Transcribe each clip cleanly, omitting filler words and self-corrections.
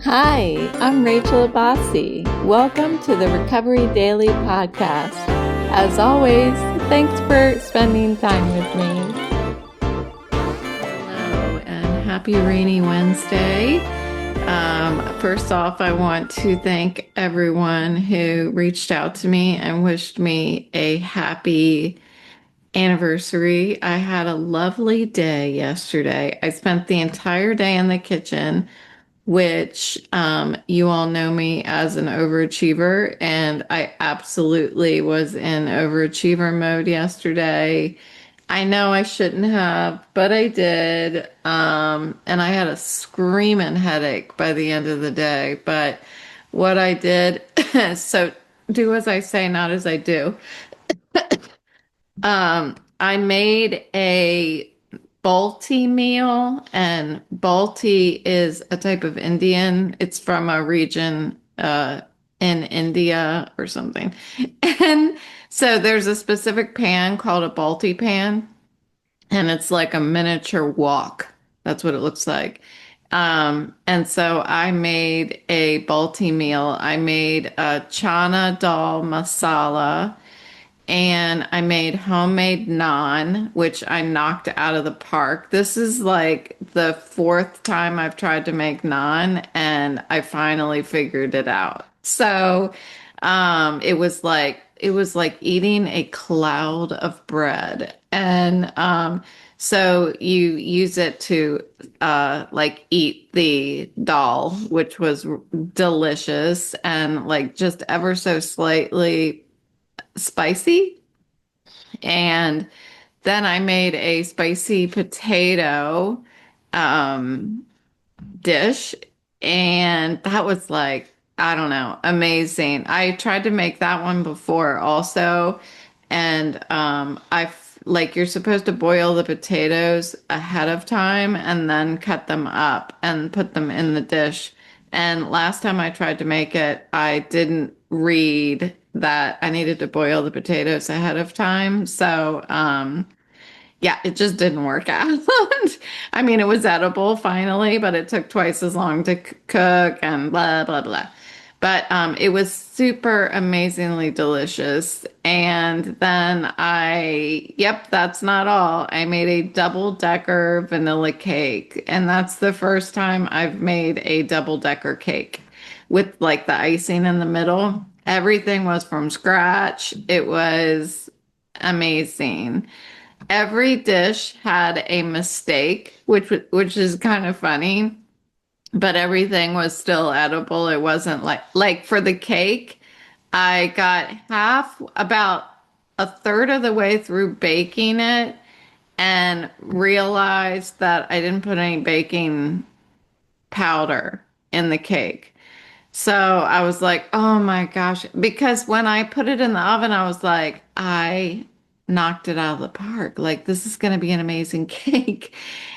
Hi, I'm Rachel Abbasi. Welcome to the Recovery Daily Podcast. As always, thanks for spending time with me. Hello, and happy rainy Wednesday. First off, I want to thank everyone who reached out to me and wished me a happy anniversary. I had a lovely day yesterday. I spent the entire day in the kitchen, which you all know me as an overachiever, and I absolutely was in overachiever mode yesterday. I know I shouldn't have, but I did. And I had a screaming headache by the end of the day. But what I did, so do as I say, not as I do. I made a Balti meal, and Balti is a type of Indian. It's from a region in India or something. And so there's a specific pan called a Balti pan, and it's like a miniature wok. That's what it looks like. And so I made a Balti meal. I made a chana dal masala, and I made homemade naan, which I knocked out of the park. This is like the fourth time I've tried to make naan, and I finally figured it out. So, it was like eating a cloud of bread, and so you use it to like eat the dal, which was delicious and like just ever so slightly spicy. And then I made a spicy potato um, dish, and that was like, I don't know, amazing. I tried to make that one before also, and like you're supposed to boil the potatoes ahead of time and then cut them up and put them in the dish. And last time I tried to make it, I didn't read that I needed to boil the potatoes ahead of time. So, yeah, it just didn't work out. I mean, it was edible finally, but it took twice as long to cook and blah, blah, blah. But it was super amazingly delicious. And then yep, that's not all. I made a double-decker vanilla cake. And that's the first time I've made a double-decker cake with like the icing in the middle. Everything was from scratch. It was amazing. Every dish had a mistake, which is kind of funny, but everything was still edible. It wasn't like for the cake, I got about a third of the way through baking it and realized that I didn't put any baking powder in the cake. So I was like, oh my gosh. Because when I put it in the oven, I was like, I knocked it out of the park. Like, this is going to be an amazing cake.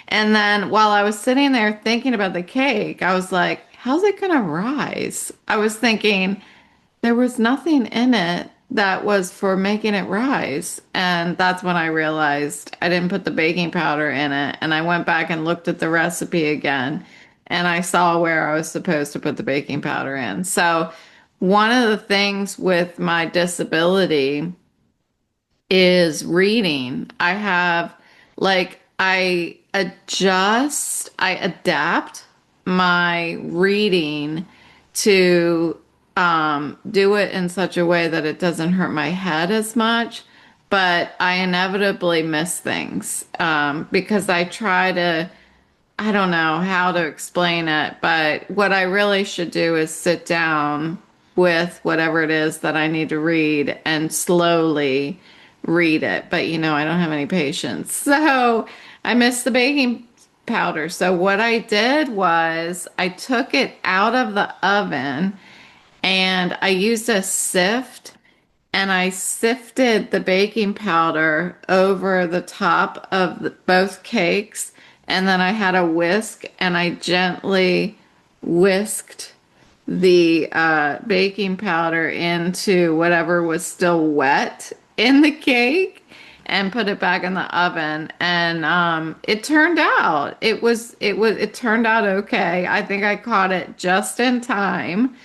And then while I was sitting there thinking about the cake, I was like, how's it going to rise? I was thinking there was nothing in it that was for making it rise. And that's when I realized I didn't put the baking powder in it. And I went back and looked at the recipe again, and I saw where I was supposed to put the baking powder in. So, one of the things with my disability is reading. I have like I adapt my reading to do it in such a way that it doesn't hurt my head as much, but I inevitably miss things because I don't know how to explain it, but what I really should do is sit down with whatever it is that I need to read and slowly read it. But I don't have any patience. So I missed the baking powder. So what I did was I took it out of the oven and I used a sift, and I sifted the baking powder over the top of both cakes. And then I had a whisk, and I gently whisked the baking powder into whatever was still wet in the cake. and put it back in the oven. And it turned out it turned out okay. I think I caught it just in time.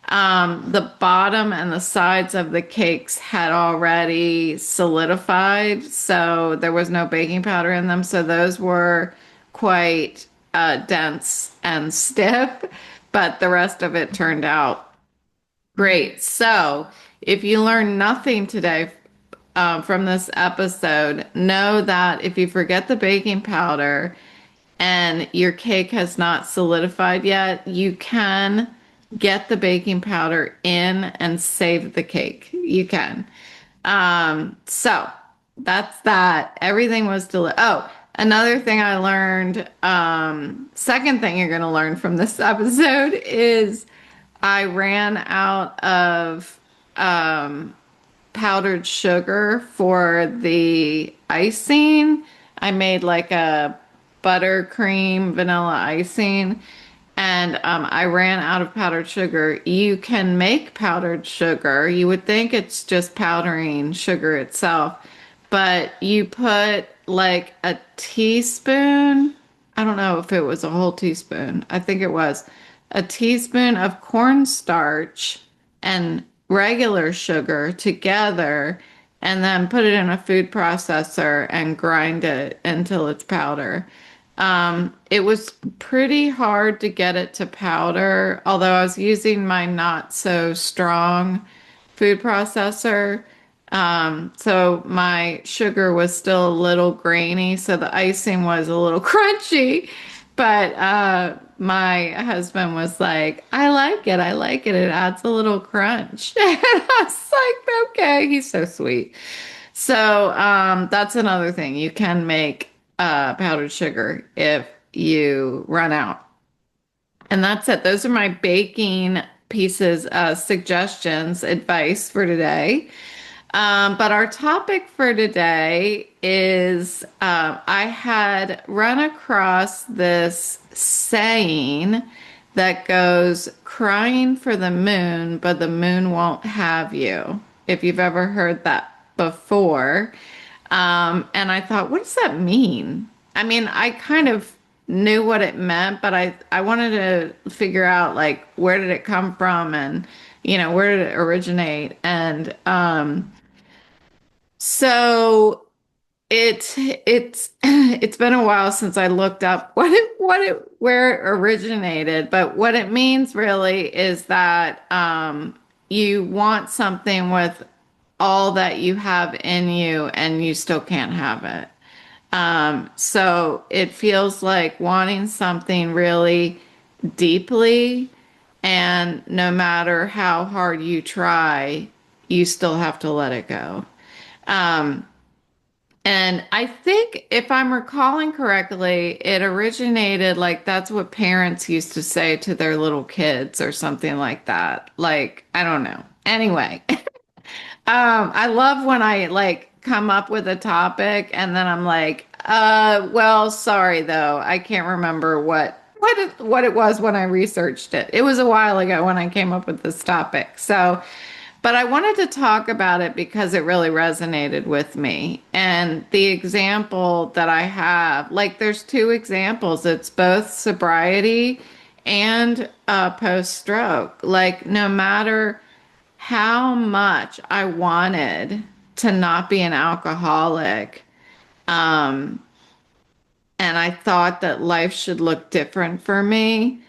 The bottom and the sides of the cakes had already solidified, so there was no baking powder in them. So those were quite dense and stiff, but the rest of it turned out great. So if you learn nothing today from this episode, know that if you forget the baking powder, and your cake has not solidified yet, you can get the baking powder in and save the cake. You can. So that's that. Everything was Oh, another thing I learned, second thing you're going to learn from this episode is I ran out of powdered sugar for the icing. I made like a buttercream vanilla icing, and I ran out of powdered sugar. You can make powdered sugar. You would think it's just powdering sugar itself, but you put like a teaspoon. I don't know if it was a whole teaspoon. I think it was a teaspoon of cornstarch and regular sugar together, and then put it in a food processor and grind it until it's powder. It was pretty hard to get it to powder, although I was using my not so strong food processor. So my sugar was still a little grainy, so the icing was a little crunchy. But my husband was like, I like it. I like it. It adds a little crunch. And I was like, okay, he's so sweet. So that's another thing. You can make powdered sugar if you run out. And that's it. Those are my baking pieces, suggestions, advice for today. But our topic for today is I had run across this saying that goes, crying for the moon, but the moon won't have you. If you've ever heard that before. And I thought, what does that mean? I mean, I kind of knew what it meant, but I wanted to figure out like where did it come from and where did it originate? And so it's been a while since I looked up where it originated, but what it means really is that you want something with all that you have in you and you still can't have it. So it feels like wanting something really deeply, and no matter how hard you try, you still have to let it go. Um, and I think if I'm recalling correctly, it originated like that's what parents used to say to their little kids or something like that. Like, I don't know. Anyway, I love when I like come up with a topic and then I'm like, well, sorry though, I can't remember what it was when I researched it. It was a while ago when I came up with this topic. So, but I wanted to talk about it because it really resonated with me. And the example that I have, like there's two examples. It's both sobriety and post-stroke. Like no matter how much I wanted to not be an alcoholic, um, and I thought that life should look different for me,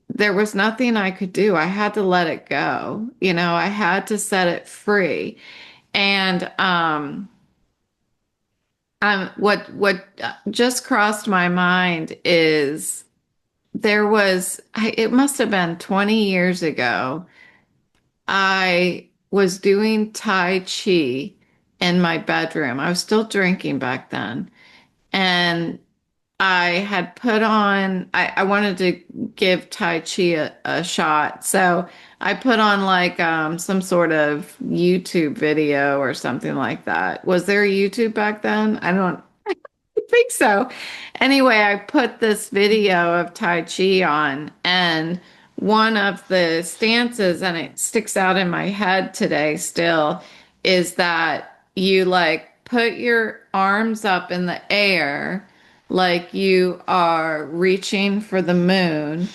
there was nothing I could do. I had to let it go. I had to set it free. And what just crossed my mind is it must have been 20 years ago. I was doing Tai Chi in my bedroom. I was still drinking back then. And I had put on, I wanted to give Tai Chi a shot. So I put on like some sort of YouTube video or something like that. Was there a YouTube back then? I don't think so. Anyway, I put this video of Tai Chi on, and one of the stances, and it sticks out in my head today still, is that you like put your arms up in the air like you are reaching for the moon,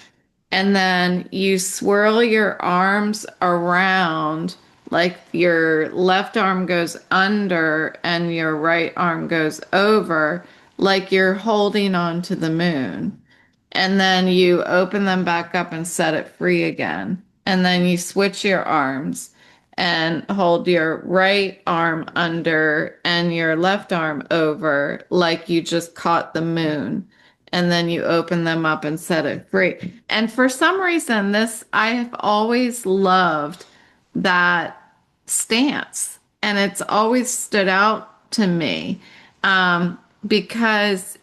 and then you swirl your arms around like your left arm goes under and your right arm goes over, like you're holding on to the moon. And then you open them back up and set it free again. And then you switch your arms and hold your right arm under and your left arm over like you just caught the moon. And then you open them up and set it free. And for some reason, I have always loved that stance. And it's always stood out to me. Because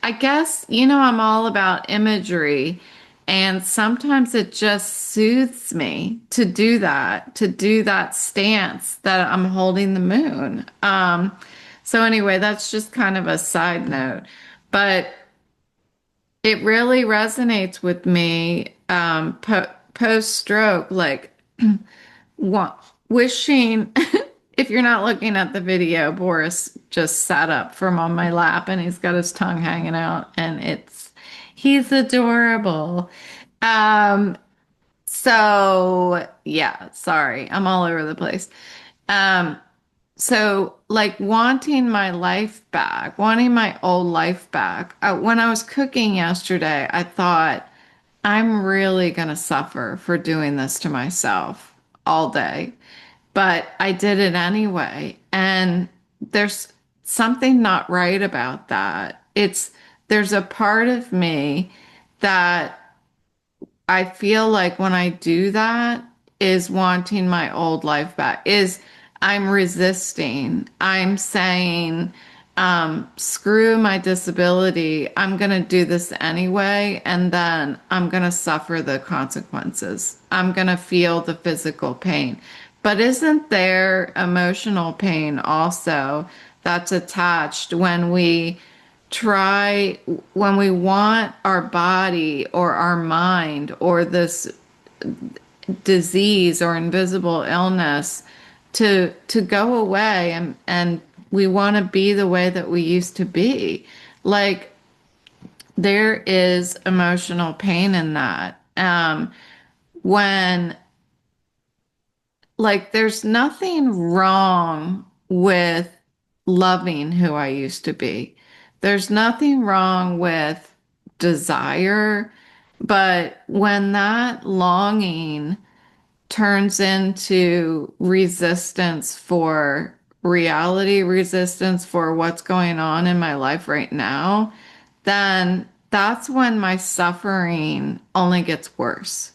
I guess, I'm all about imagery, and sometimes it just soothes me to do that stance that I'm holding the moon. So anyway, that's just kind of a side note, but it really resonates with me, post stroke, like wishing. If you're not looking at the video, Boris just sat up from on my lap and he's got his tongue hanging out, and he's adorable. Um, so yeah, sorry, I'm all over the place. Um, so like wanting my life back, wanting my old life back. When I was cooking yesterday, I thought, I'm really gonna suffer for doing this to myself all day. But I did it anyway. And there's something not right about that. There's a part of me that I feel like when I do that is wanting my old life back, is I'm resisting. I'm saying, screw my disability. I'm going to do this anyway. And then I'm going to suffer the consequences. I'm going to feel the physical pain. But isn't there emotional pain also that's attached try, when we want our body or our mind or this disease or invisible illness to go away, and we want to be the way that we used to be? Like, there is emotional pain in that. When Like, there's nothing wrong with loving who I used to be. There's nothing wrong with desire. But when that longing turns into resistance for reality, resistance for what's going on in my life right now, then that's when my suffering only gets worse.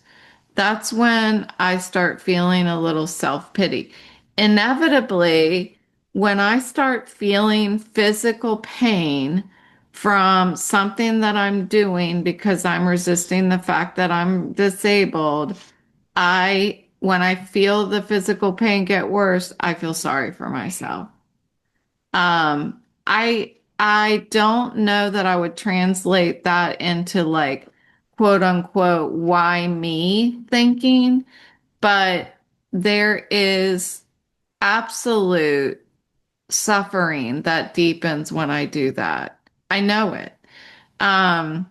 That's when I start feeling a little self-pity. Inevitably, when I start feeling physical pain from something that I'm doing because I'm resisting the fact that I'm disabled, when I feel the physical pain get worse, I feel sorry for myself. I don't know that I would translate that into like quote unquote why me thinking, but there is absolute suffering that deepens when I do that. I know it. Um,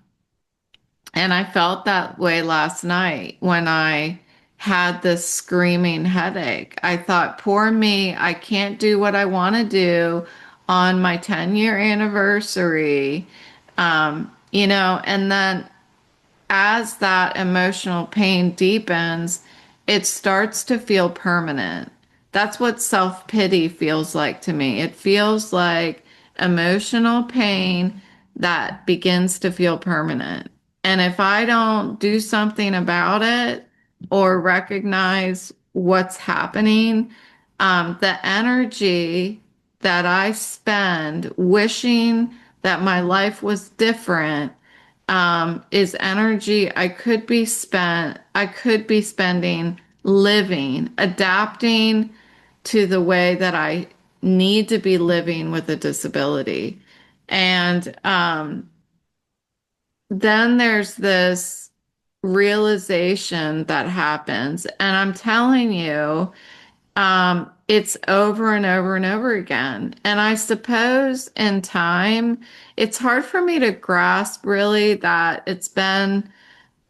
and I felt that way last night when I had this screaming headache. I thought, poor me, I can't do what I want to do on my 10-year anniversary. And then as that emotional pain deepens, it starts to feel permanent. That's what self-pity feels like to me. It feels like emotional pain that begins to feel permanent. And if I don't do something about it or recognize what's happening, the energy that I spend wishing that my life was different, is energy I could be spending living, adapting to the way that I need to be living with a disability. And then there's this realization that happens. And I'm telling you, It's over and over and over again. And I suppose in time, it's hard for me to grasp really that it's been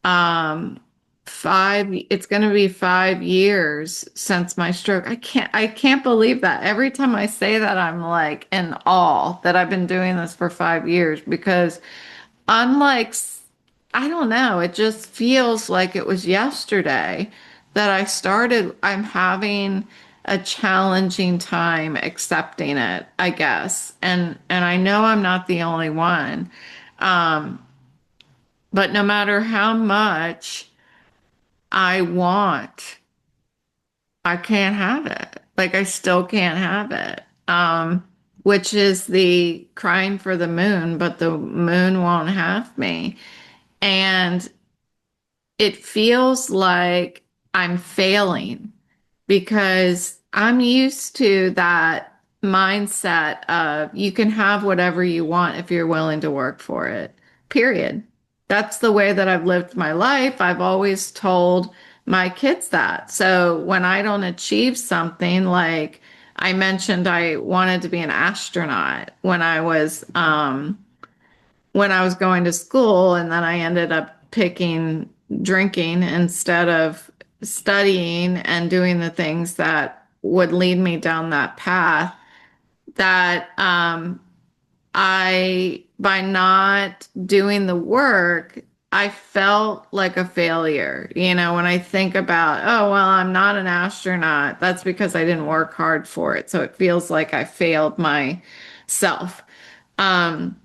um it's going to be 5 years since my stroke. I can't believe that. Every time I say that, I'm like in awe that I've been doing this for 5 years because unlike, I don't know, it just feels like it was yesterday that I started. I'm having a challenging time accepting it, I guess. And I know I'm not the only one. Um, but no matter how much I want, I can't have it. Like I still can't have it. Which is the crying for the moon, but the moon won't have me. And it feels like I'm failing because I'm used to that mindset of you can have whatever you want if you're willing to work for it, period. That's the way that I've lived my life. I've always told my kids that. So when I don't achieve something, like I mentioned, I wanted to be an astronaut when I was going to school, and then I ended up picking drinking instead of studying and doing the things that would lead me down that path. That by not doing the work, I felt like a failure. You know, when I think about, oh, well, I'm not an astronaut, that's because I didn't work hard for it. So it feels like I failed myself. Um,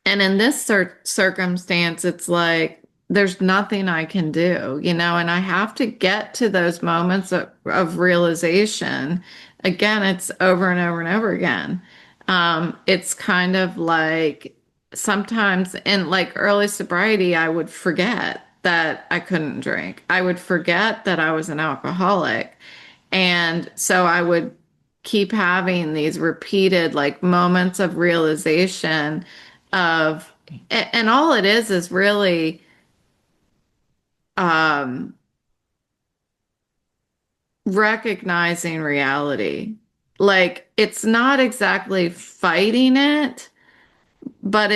And in this circumstance, it's like there's nothing I can do, you know, and I have to get to those moments of realization. Again, it's over and over and over again. It's kind of like sometimes in like early sobriety, I would forget that I couldn't drink. I would forget that I was an alcoholic. And so I would keep having these repeated like moments of realization of, and all it is really um, recognizing reality. Like it's not exactly fighting it, but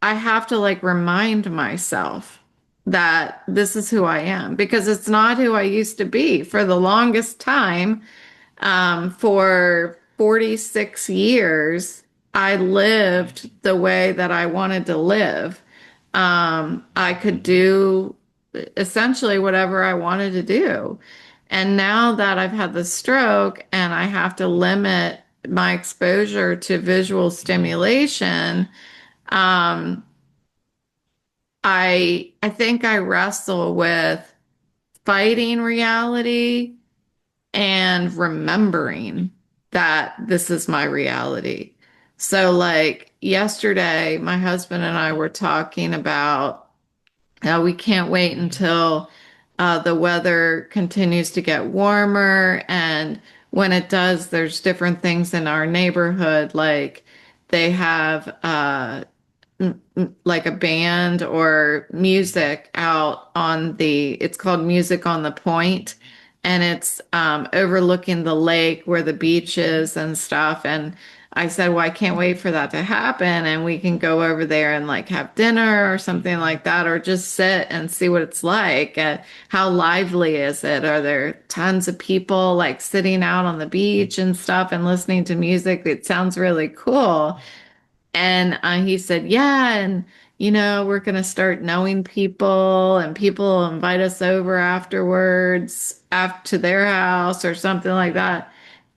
I have to like remind myself that this is who I am because it's not who I used to be for the longest time. For 46 years, I lived the way that I wanted to live. I could do essentially whatever I wanted to do. And now that I've had the stroke and I have to limit my exposure to visual stimulation, um, I think I wrestle with fighting reality and remembering that this is my reality. So, like yesterday, my husband and I were talking about how we can't wait until the weather continues to get warmer. And when it does, there's different things in our neighborhood, like they have like a band or music out on it's called Music on the Point, and it's overlooking the lake where the beach is and stuff. And I said, well, I can't wait for that to happen, and we can go over there and like have dinner or something like that, or just sit and see what it's like. How lively is it? Are there tons of people like sitting out on the beach and stuff and listening to music? It sounds really cool. And he said, yeah, and we're going to start knowing people, and people will invite us over afterwards, after to their house or something like that.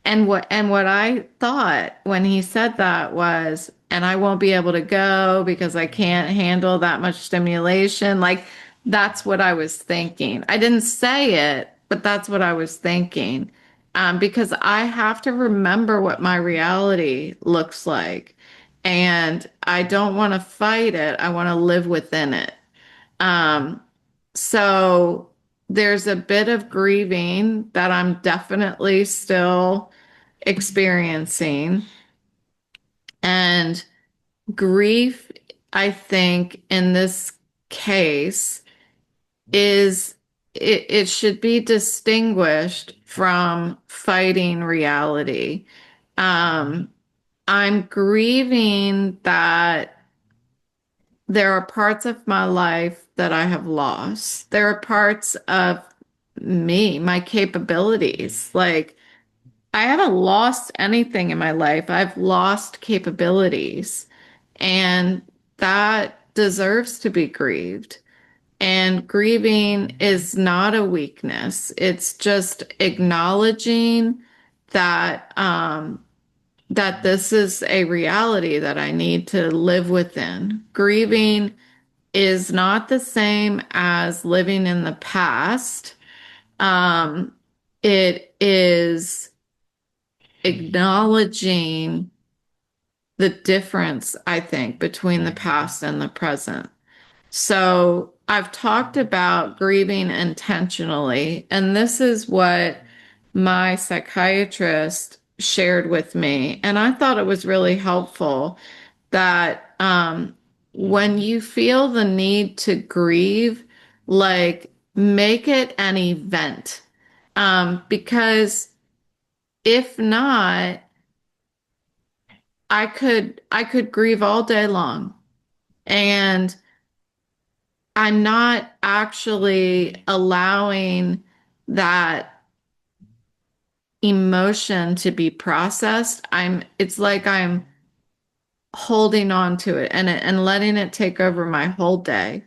And what I thought when he said that was, and I won't be able to go because I can't handle that much stimulation. Like that's what I was thinking. I didn't say it, but that's what I was thinking. Because I have to remember what my reality looks like. And I don't want to fight it. I want to live within it. Um, so there's a bit of grieving that I'm definitely still experiencing. And grief, I think, in this case, it should be distinguished from fighting reality. Um, I'm grieving that there are parts of my life that I have lost. There are parts of me, my capabilities. Like, I haven't lost anything in my life. I've lost capabilities, and that deserves to be grieved. And grieving is not a weakness. It's just acknowledging that that this is a reality that I need to live within. Grieving is not the same as living in the past. Um, it is acknowledging the difference, I think, between the past and the present. So I've talked about grieving intentionally, and this is what my psychiatrist shared with me. And I thought it was really helpful that when you feel the need to grieve, like make it an event. Because if not, I could grieve all day long. And I'm not actually allowing that emotion to be processed. It's like I'm holding on to it and letting it take over my whole day.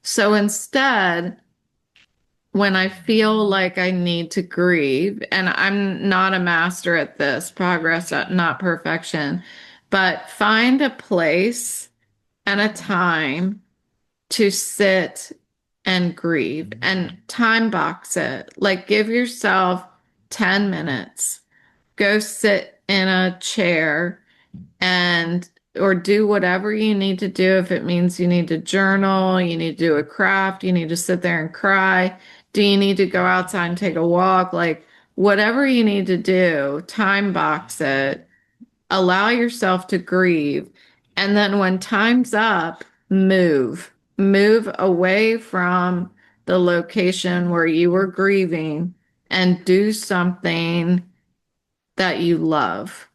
So instead, when I feel like I need to grieve, and I'm not a master at this, progress, not perfection, but find a place and a time to sit and grieve and time box it. Like give yourself 10 minutes. Go sit in a chair and or do whatever you need to do. If it means you need to journal, you need to do a craft, you need to sit there and cry. Do you need to go outside and take a walk? Like whatever you need to do, time box it, allow yourself to grieve. And then when time's up, move. Move away from the location where you were grieving and do something that you love,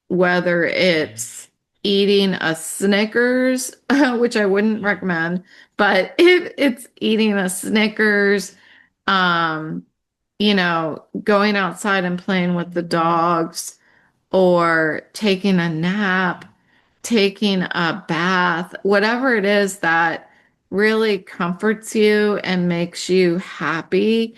whether it's eating a Snickers, which I wouldn't recommend, but if it's eating a Snickers, um, going outside and playing with the dogs, or taking a nap, taking a bath, whatever it is that really comforts you and makes you happy,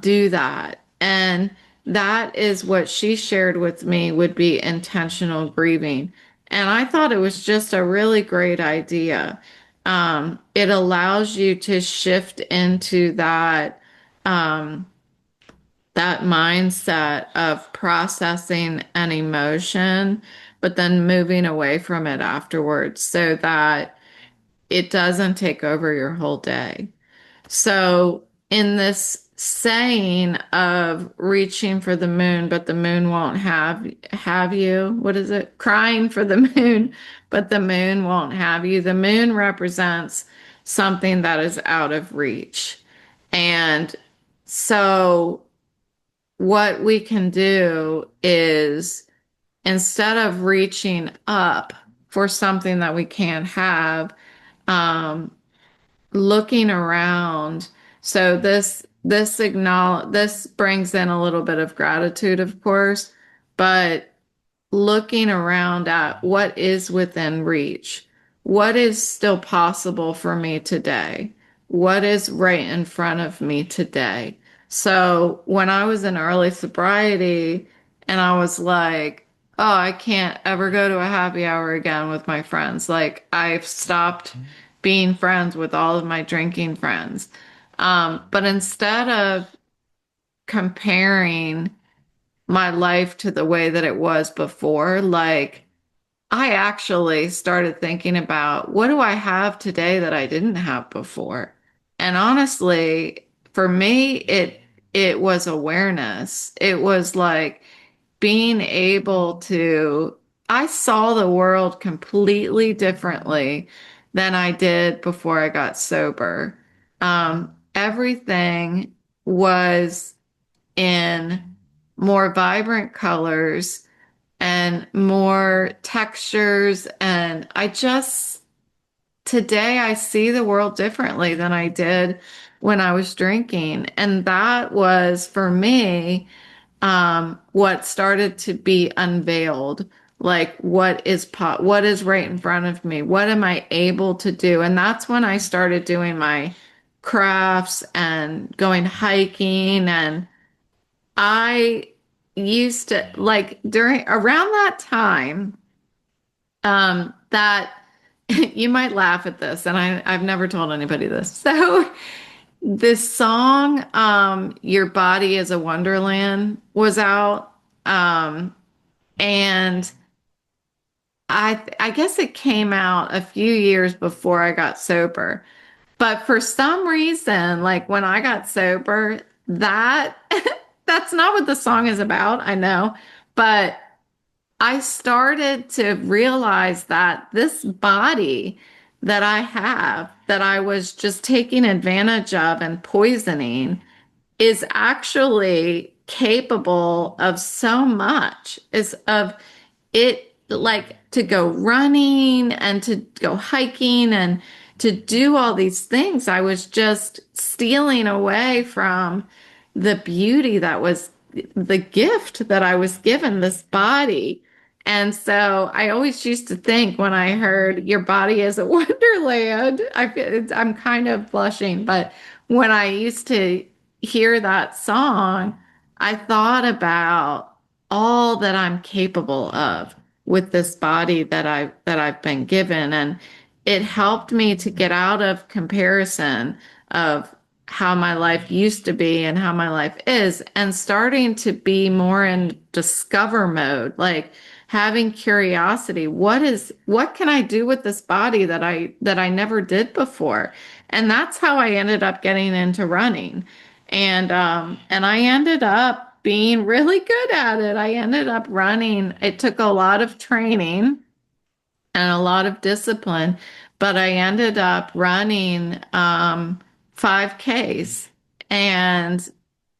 do that. And that is what she shared with me would be intentional grieving. And I thought it was just a really great idea. It allows you to shift into um, that mindset of processing an emotion, but then moving away from it afterwards so that it doesn't take over your whole day. So, in this saying of reaching for the moon, but the moon won't have you, what is it? Crying for the moon, but the moon won't have you. The moon represents something that is out of reach. And so what we can do is instead of reaching up for something that we can't have, um, looking around. So this brings in a little bit of gratitude, of course, but looking around at what is within reach, what is still possible for me today, what is right in front of me today. So when I was in early sobriety and I was like, oh, I can't ever go to a happy hour again with my friends. Like I've stopped being friends with all of my drinking friends. But instead of comparing my life to the way that it was before, like I actually started thinking about what do I have today that I didn't have before? And honestly, for me, it was awareness. It was like being able to, I saw the world completely differently than I did before I got sober. Everything was in more vibrant colors and more textures. And today I see the world differently than I did when I was drinking. And that was for me, what started to be unveiled. Like what is right in front of me? What am I able to do? And that's when I started doing my crafts and going hiking. And I used to like during around that time, that you might laugh at this, and I've never told anybody this. So this song, Your Body is a Wonderland, was out. And I guess it came out a few years before I got sober. But for some reason, like when I got sober, that that's not what the song is about, I know. But I started to realize that this body that I have, that I was just taking advantage of and poisoning, is actually capable of so much, is of it, like to go running and to go hiking and to do all these things. I was just stealing away from the beauty that was the gift that I was given, this body. And so I always used to think when I heard your body is a wonderland, I'm kind of blushing, but when I used to hear that song, I thought about all that I'm capable of with this body that I've been given. And it helped me to get out of comparison of how my life used to be and how my life is, and starting to be more in discover mode, like having curiosity. What can I do with this body that I never did before? And that's how I ended up getting into running. And I ended up being really good at it. I ended up running. It took a lot of training and a lot of discipline, but I ended up running 5Ks, and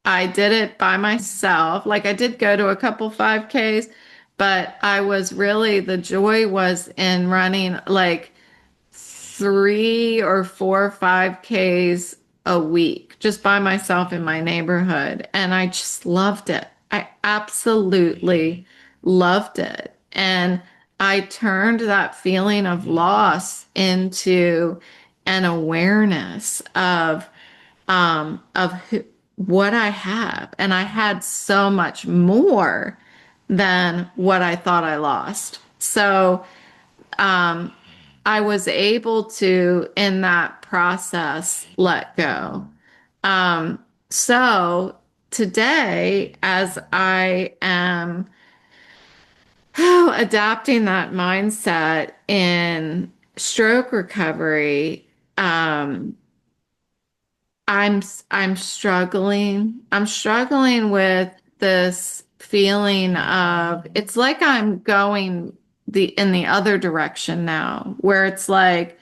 I did it by myself. Like I did go to a couple 5Ks, but the joy was in running like 3 or 4 5Ks a week just by myself in my neighborhood. And I just loved it. I absolutely loved it. And I turned that feeling of loss into an awareness of what I have. And I had so much more than what I thought I lost. So, um, I was able to, in that process, let go. So today, as I am adapting that mindset in stroke recovery, I'm struggling. I'm struggling with this feeling of it's like I'm going in the other direction now, where it's like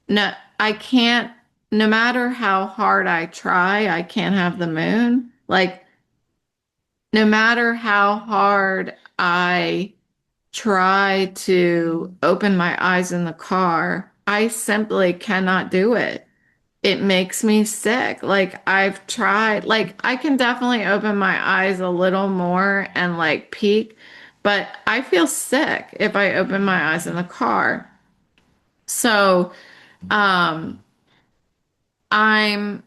no, I can't, no matter how hard I try, I can't have the moon. Like no matter how hard I try to open my eyes in the car, I simply cannot do it. It makes me sick. Like I've tried, like I can definitely open my eyes a little more and like peek, but I feel sick if I open my eyes in the car. So, um, I'm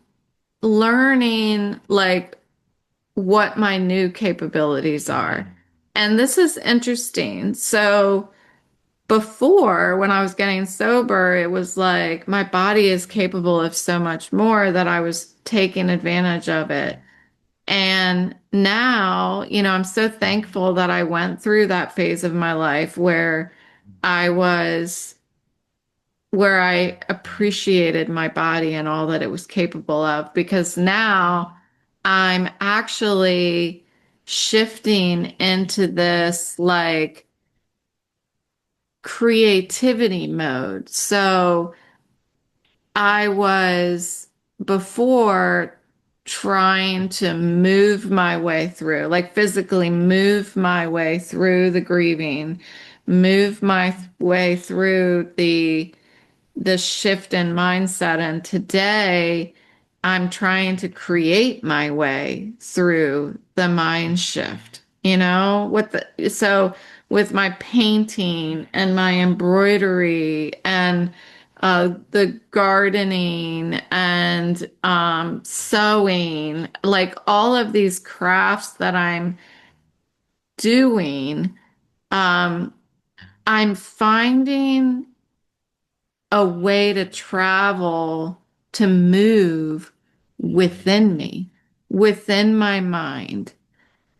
learning like what my new capabilities are. And this is interesting. So, before, when I was getting sober, it was like my body is capable of so much more that I was taking advantage of it. And now, I'm so thankful that I went through that phase of my life I was, where I appreciated my body and all that it was capable of, because now I'm actually shifting into this like creativity mode. So I was before trying to move my way through, like physically move my way through the grieving, move my way through the shift in mindset. And today I'm trying to create my way through the mind shift, so with my painting and my embroidery and the gardening and sewing, like all of these crafts that I'm doing, um, I'm finding a way to travel, to move within me, within my mind,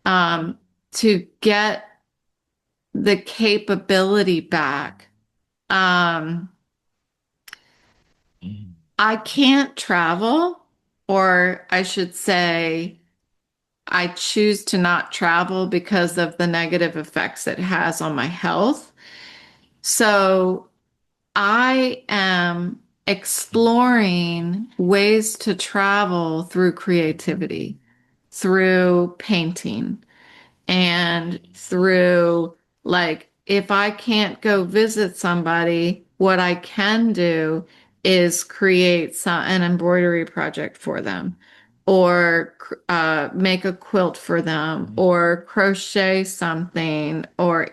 um, to get the capability back. Um, I can't travel, or I should say, I choose to not travel because of the negative effects it has on my health. So I am exploring ways to travel through creativity, through painting, and through, like, if I can't go visit somebody, what I can do is create an embroidery project for them, or make a quilt for them, or crochet something, or,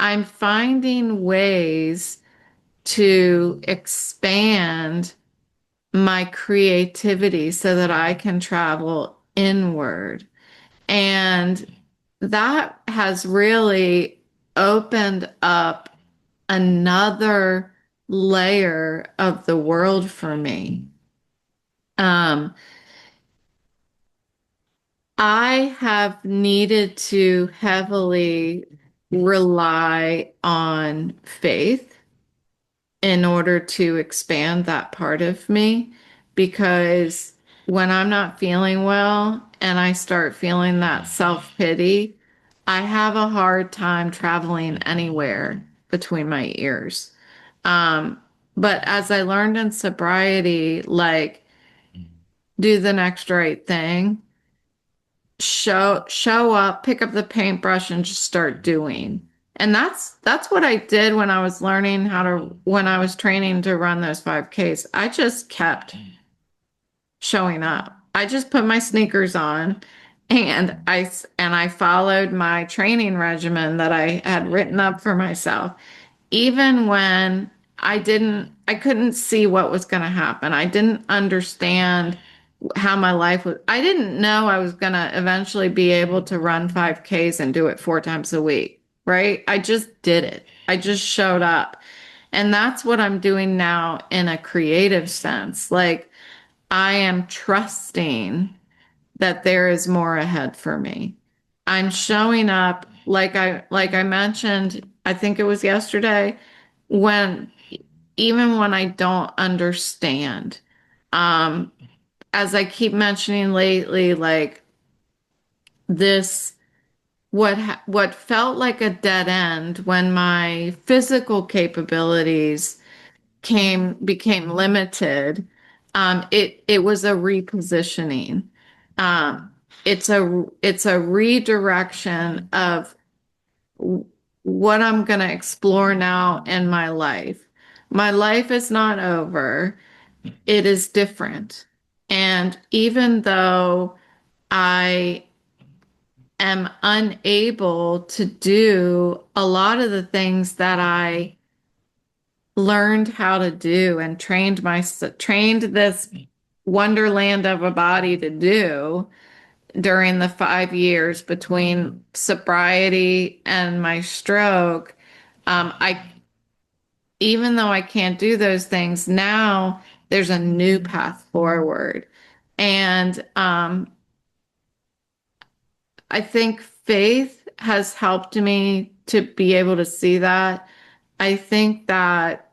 I'm finding ways to expand my creativity so that I can travel inward. And that has really opened up another layer of the world for me. Um, I have needed to heavily rely on faith in order to expand that part of me, because when I'm not feeling well and I start feeling that self-pity, I have a hard time traveling anywhere between my ears. Um, but as I learned in sobriety, like, do the next right thing, show up, pick up the paintbrush and just start doing. And that's what I did when I was learning when I was training to run those 5Ks. I just kept showing up. I just put my sneakers on and I followed my training regimen that I had written up for myself. Even when I couldn't see what was going to happen. I didn't understand how my life was. I didn't know I was going to eventually be able to run 5Ks and do it 4 times a week, right? I just did it. I just showed up. And that's what I'm doing now in a creative sense. Like, I am trusting that there is more ahead for me. I'm showing up like I mentioned, I think it was yesterday, when even when I don't understand. Um, as I keep mentioning lately, like this, what felt like a dead end when my physical capabilities became limited. It was a repositioning. Um, it's a redirection of what I'm going to explore now in my life. My life is not over. It is different. And even though I am unable to do a lot of the things that I learned how to do and trained this wonderland of a body to do during the 5 years between sobriety and my stroke, I even though I can't do those things now, there's a new path forward. And I think faith has helped me to be able to see that. I think that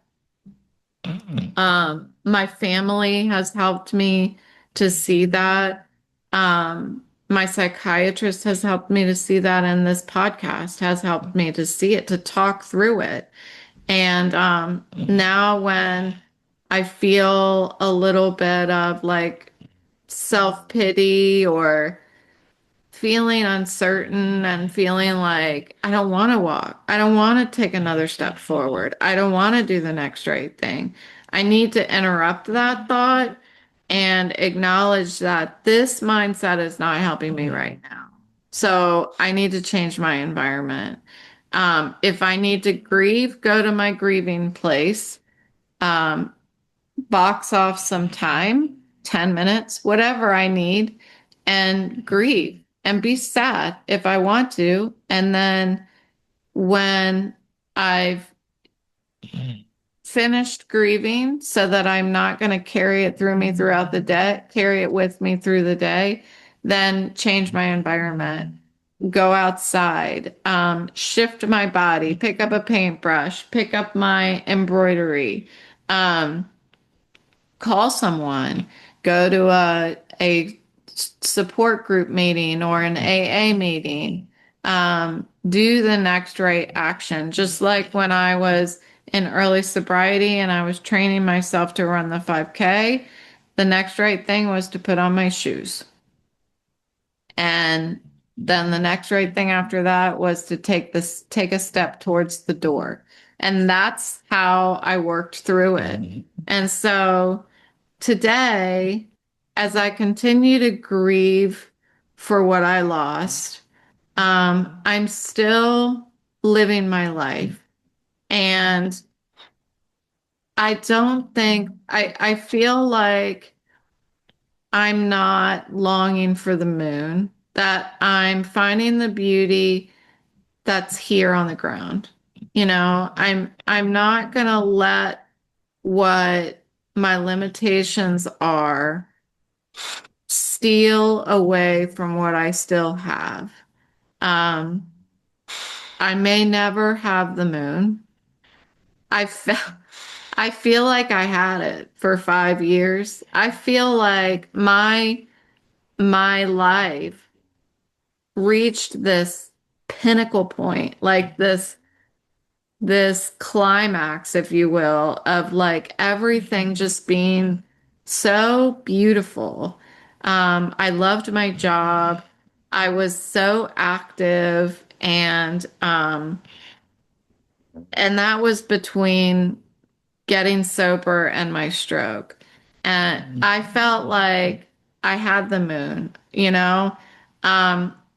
my family has helped me to see that. My psychiatrist has helped me to see that, and this podcast has helped me to see it, to talk through it. And now when I feel a little bit of like self-pity or feeling uncertain and feeling like I don't want to walk. I don't want to take another step forward. I don't want to do the next right thing. I need to interrupt that thought and acknowledge that this mindset is not helping me right now. So I need to change my environment. If I need to grieve, go to my grieving place. Um, Box off some time, 10 minutes, whatever I need, and grieve and be sad if I want to. And then when I've finished grieving, so that I'm not going to carry it through me throughout the day, carry it with me through the day, then change my environment, go outside, shift my body, pick up a paintbrush, pick up my embroidery, um, call someone, go to a support group meeting or an AA meeting, do the next right action. Just like when I was in early sobriety and I was training myself to run the 5K, the next right thing was to put on my shoes. And then the next right thing after that was to take a step towards the door. And that's how I worked through it. And so today, as I continue to grieve for what I lost, I'm still living my life. And I feel like I'm not longing for the moon, that I'm finding the beauty that's here on the ground. I'm not gonna let what my limitations are steal away from what I still have. Um, I may never have the moon. I felt I feel like I had it for 5 years. I feel like my life reached this pinnacle point, like this climax, if you will, of like everything just being so beautiful. I loved my job. I was so active, and that was between getting sober and my stroke. And I felt like I had the moon.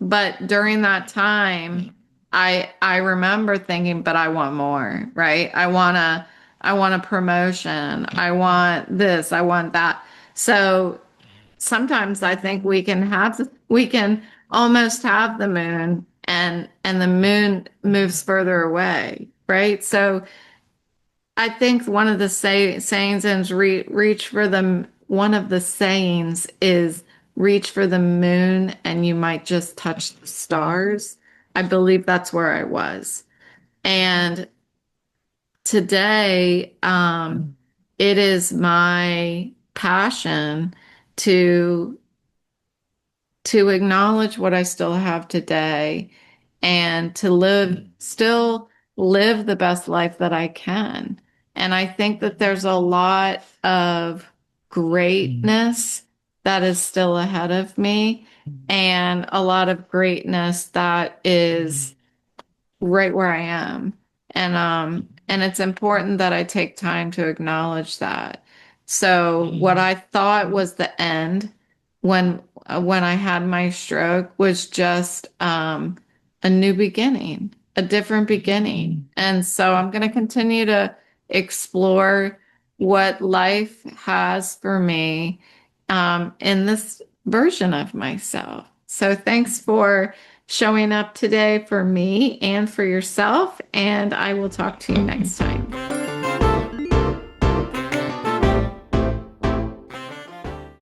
But during that time, I remember thinking, but I want more, right? I want a promotion. I want this, I want that. So sometimes I think we can almost have the moon and the moon moves further away, right? So I think one of the sayings is reach for the one of the sayings is reach for the moon and you might just touch the stars. I believe that's where I was. And today, it is my passion to acknowledge what I still have today and to still live the best life that I can. And I think that there's a lot of greatness that is still ahead of me and a lot of greatness that is right where I am. And it's important that I take time to acknowledge that. So what I thought was the end when I had my stroke was just a new beginning, a different beginning. And so I'm going to continue to explore what life has for me in this version of myself. So thanks for showing up today for me and for yourself, and I will talk to you next time.